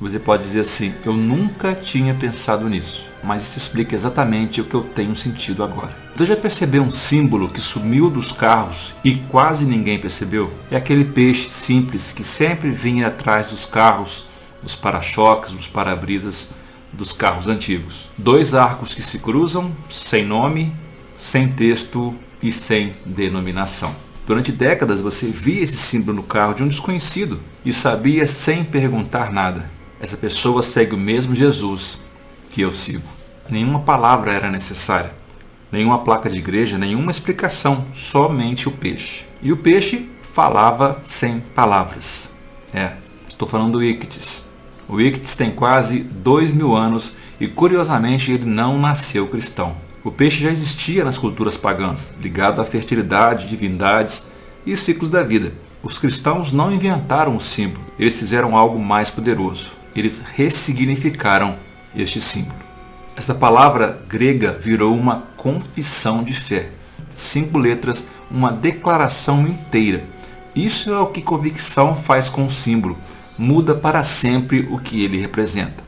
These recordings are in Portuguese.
Você pode dizer assim: eu nunca tinha pensado nisso, mas isso explica exatamente o que eu tenho sentido agora. Você já percebeu um símbolo que sumiu dos carros e quase ninguém percebeu? É aquele peixe simples que sempre vinha atrás dos carros, dos para-choques, dos para-brisas dos carros antigos. Dois arcos que se cruzam, sem nome, sem texto e sem denominação. Durante décadas você via esse símbolo no carro de um desconhecido e sabia sem perguntar nada: essa pessoa segue o mesmo Jesus que eu sigo. Nenhuma palavra era necessária, nenhuma placa de igreja, nenhuma explicação, somente o peixe. E o peixe falava sem palavras. Estou falando do Íctides. O Íctides tem quase 2000 anos e, curiosamente, ele não nasceu cristão. O peixe já existia nas culturas pagãs, ligado à fertilidade, divindades e ciclos da vida. Os cristãos não inventaram o símbolo, eles fizeram algo mais poderoso. Eles ressignificaram este símbolo. Esta palavra grega virou uma confissão de fé. 5 letras, uma declaração inteira. Isso é o que convicção faz com o símbolo. Muda para sempre o que ele representa.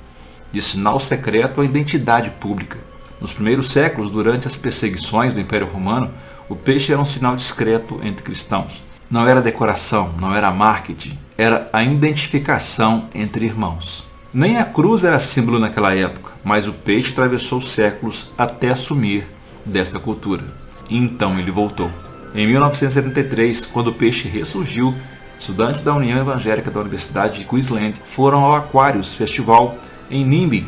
De sinal secreto à identidade pública. Nos primeiros séculos, durante as perseguições do Império Romano, o peixe era um sinal discreto entre cristãos. Não era decoração, não era marketing, era a identificação entre irmãos. Nem a cruz era símbolo naquela época, mas o peixe atravessou séculos até assumir desta cultura. E então ele voltou. Em 1973, quando o peixe ressurgiu, estudantes da União Evangélica da Universidade de Queensland foram ao Aquarius Festival em Nimby,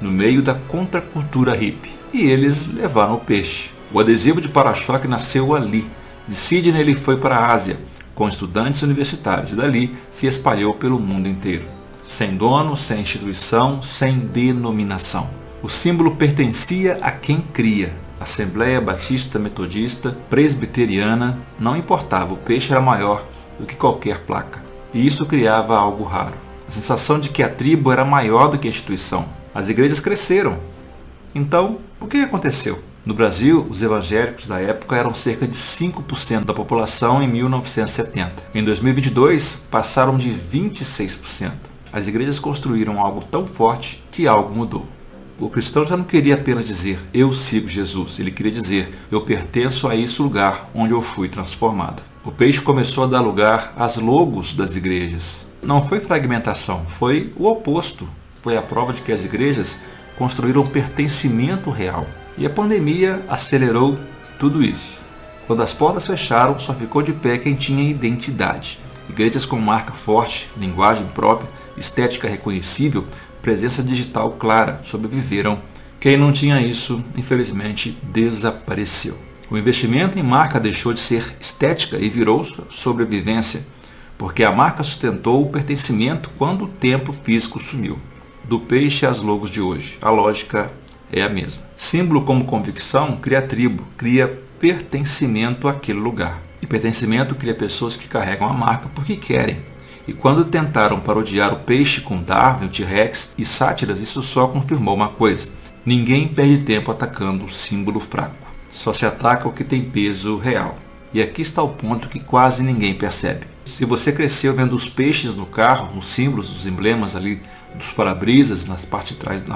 no meio da contracultura hippie. E eles levaram o peixe. O adesivo de para-choque nasceu ali. De Sydney ele foi para a Ásia, com estudantes universitários, e dali se espalhou pelo mundo inteiro. Sem dono, sem instituição, sem denominação. O símbolo pertencia a quem cria. Assembleia Batista, Metodista, Presbiteriana, não importava, o peixe era maior do que qualquer placa. E isso criava algo raro. A sensação de que a tribo era maior do que a instituição. As igrejas cresceram. Então, o que aconteceu? No Brasil, os evangélicos da época eram cerca de 5% da população em 1970. Em 2022, passaram de 26%. As igrejas construíram algo tão forte que algo mudou. O cristão já não queria apenas dizer, eu sigo Jesus. Ele queria dizer, eu pertenço a esse lugar onde eu fui transformado. O peixe começou a dar lugar às logos das igrejas. Não foi fragmentação, foi o oposto. Foi a prova de que as igrejas construíram um pertencimento real. E a pandemia acelerou tudo isso. Quando as portas fecharam, só ficou de pé quem tinha identidade. Igrejas com marca forte, linguagem própria, estética reconhecível, presença digital clara sobreviveram. Quem não tinha isso, infelizmente, desapareceu. O investimento em marca deixou de ser estética e virou sobrevivência, porque a marca sustentou o pertencimento quando o tempo físico sumiu. Do peixe às logos de hoje, a lógica é a mesma. Símbolo como convicção cria tribo, cria pertencimento àquele lugar. E pertencimento cria pessoas que carregam a marca porque querem. E quando tentaram parodiar o peixe com Darwin, o T-Rex e sátiras, isso só confirmou uma coisa: ninguém perde tempo atacando o símbolo fraco. Só se ataca o que tem peso real. E aqui está o ponto que quase ninguém percebe. Se você cresceu vendo os peixes no carro, nos símbolos, os emblemas ali dos para-brisas, na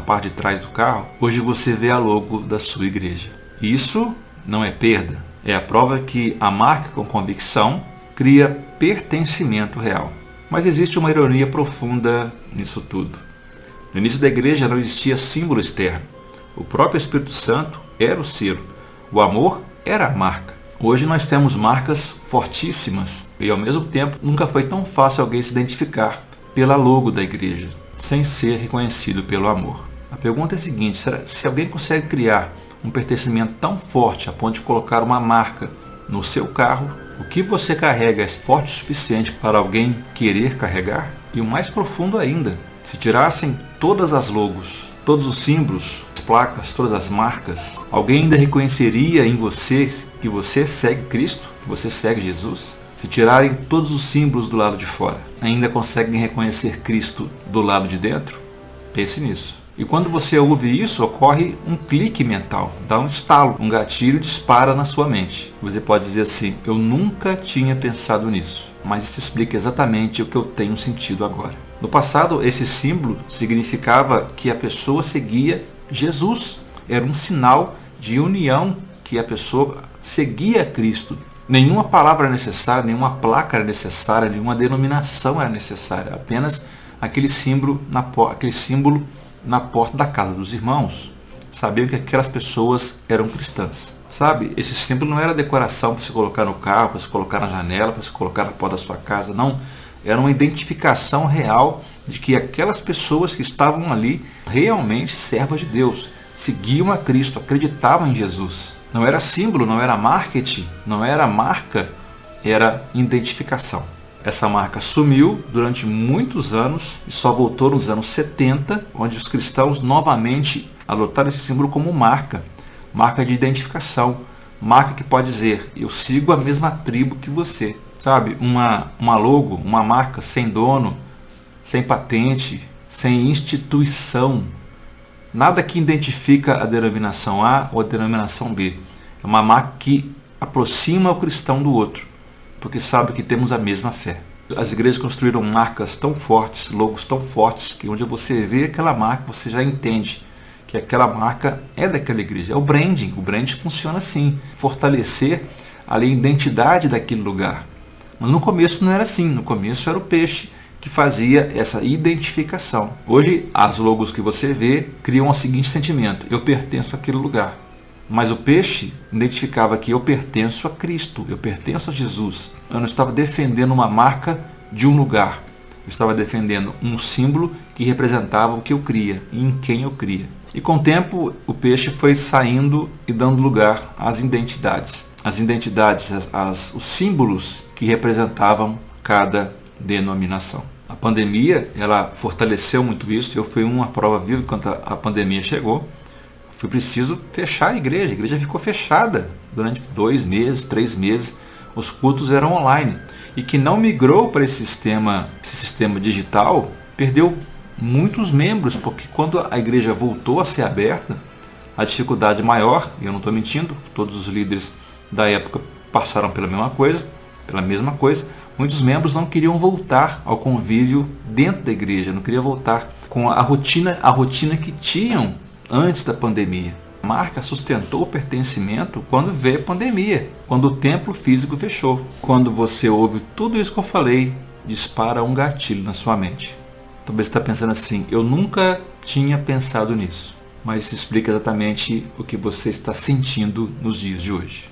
parte de trás do carro, hoje você vê a logo da sua igreja. Isso não é perda, é a prova que a marca com convicção cria pertencimento real. Mas existe uma ironia profunda nisso tudo. No início da igreja não existia símbolo externo. O próprio Espírito Santo era o selo. O amor era a marca. Hoje nós temos marcas fortíssimas e ao mesmo tempo nunca foi tão fácil alguém se identificar pela logo da igreja, sem ser reconhecido pelo amor. A pergunta é a seguinte: se alguém consegue criar um pertencimento tão forte a ponto de colocar uma marca no seu carro, o que você carrega é forte o suficiente para alguém querer carregar? E o mais profundo ainda, se tirassem todas as logos, todos os símbolos, as placas, todas as marcas, alguém ainda reconheceria em você que você segue Cristo, que você segue Jesus? Se tirarem todos os símbolos do lado de fora, ainda conseguem reconhecer Cristo do lado de dentro? Pense nisso. E quando você ouve isso, ocorre um clique mental, dá um estalo, um gatilho dispara na sua mente. Você pode dizer assim: eu nunca tinha pensado nisso, mas isso explica exatamente o que eu tenho sentido agora. No passado, esse símbolo significava que a pessoa seguia Jesus. Era um sinal de união, que a pessoa seguia Cristo. Nenhuma palavra era necessária, nenhuma placa era necessária, nenhuma denominação era necessária. Apenas aquele símbolo na porta da casa dos irmãos. Sabiam que aquelas pessoas eram cristãs. Sabe, esse símbolo não era decoração para se colocar no carro, para se colocar na janela, para se colocar na porta da sua casa, não. Era uma identificação real de que aquelas pessoas que estavam ali realmente servas de Deus, seguiam a Cristo, acreditavam em Jesus. Não era símbolo, não era marketing, não era marca, era identificação. Essa marca sumiu durante muitos anos e só voltou nos anos 70, onde os cristãos novamente adotaram esse símbolo como marca de identificação, marca que pode dizer, eu sigo a mesma tribo que você. Sabe, uma logo, uma marca sem dono, sem patente, sem instituição, nada que identifica a denominação A ou a denominação B. É uma marca que aproxima o cristão do outro, porque sabe que temos a mesma fé. As igrejas construíram marcas tão fortes, logos tão fortes, que onde você vê aquela marca, você já entende que aquela marca é daquela igreja. É o branding funciona assim, fortalecer a identidade daquele lugar. Mas no começo não era assim, no começo era o peixe que fazia essa identificação. Hoje, as logos que você vê criam o seguinte sentimento, eu pertenço àquele lugar. Mas o peixe identificava que eu pertenço a Cristo, eu pertenço a Jesus. Eu não estava defendendo uma marca de um lugar, eu estava defendendo um símbolo que representava o que eu cria e em quem eu cria. E com o tempo, o peixe foi saindo e dando lugar às identidades. As identidades, os símbolos que representavam cada denominação. A pandemia, ela fortaleceu muito isso. Eu fui uma prova viva quando a pandemia chegou. Foi preciso fechar a igreja ficou fechada durante 2 meses, 3 meses. Os cultos eram online. E que não migrou para esse sistema digital, perdeu muitos membros, porque quando a igreja voltou a ser aberta, a dificuldade maior, e eu não estou mentindo, todos os líderes da época passaram pela mesma coisa, muitos membros não queriam voltar ao convívio dentro da igreja, não queriam voltar com a rotina que tinham antes da pandemia. A marca sustentou o pertencimento quando veio a pandemia, quando o templo físico fechou. Quando você ouve tudo isso que eu falei, dispara um gatilho na sua mente. Talvez você está pensando assim, eu nunca tinha pensado nisso, mas isso explica exatamente o que você está sentindo nos dias de hoje.